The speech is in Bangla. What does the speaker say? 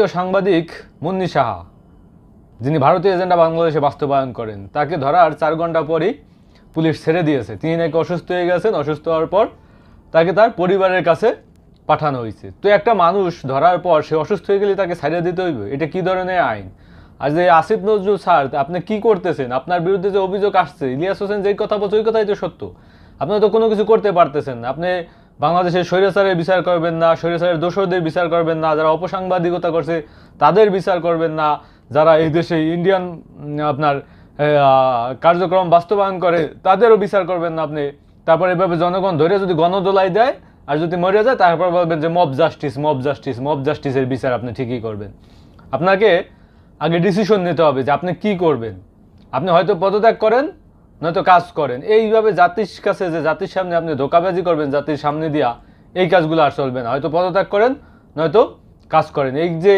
সাংবাদিক মুন্নি সাহা, যিনি ভারতীয় এজেন্ডা বাংলাদেশে বাস্তবায়ন করেন, তাকে ধরার 4 ঘন্টা পরই পুলিশ ছেড়ে দিয়েছে। তিনি নাকি অসুস্থ হয়ে গেছেন। অসুস্থ হওয়ার পর তাকে তার পরিবারের কাছে পাঠানো হয়েছে। তো একটা মানুষ ধরার পর সে অসুস্থ হয়ে গেলে তাকে ছেড়ে দিতে হইবে? এটা কি ধরনের আইন? আর যে আসিফ নজরুল স্যার, আপনি কি করতেছেন? আপনার বিরুদ্ধে যে অভিযোগ আসছে, ইলিয়াস হোসেন যেই কথা বলছে ওই কথাই তো সত্য। আপনি তো কোনো কিছু করতে পারতেছেন না। আপনি বাংলাদেশের স্বৈরাচারের বিচার করবেন না, স্বৈরাচারের দোসরদের বিচার করবেন না, যারা অপসাংবাদিকতা করছে তাদের বিচার করবেন না, যারা এই দেশে ইন্ডিয়ান আপনার কার্যক্রম বাস্তবায়ন করে তাদেরও বিচার করবেন না আপনি। তারপর এভাবে জনগণ ধরে যদি গণদোলাই দেয় আর যদি মরে যায়, তারপর বলবেন যে mob justice, mob justice, mob জাস্টিসের বিচার আপনি ঠিকই করবেন। আপনাকে আগে ডিসিশন নিতে হবে যে আপনি কি করবেন। আপনি হয়তো পদত্যাগ করেন, নয়তো কাজ করেন। এইভাবে জাতির কাছে যে জাতির সামনে আপনি ধোকাবাজি করবেন জাতির সামনে দিয়া, এই কাজগুলো আর চলবে না। হয়তো পদত্যাগ করেন, নয়তো কাজ করেন। এই যে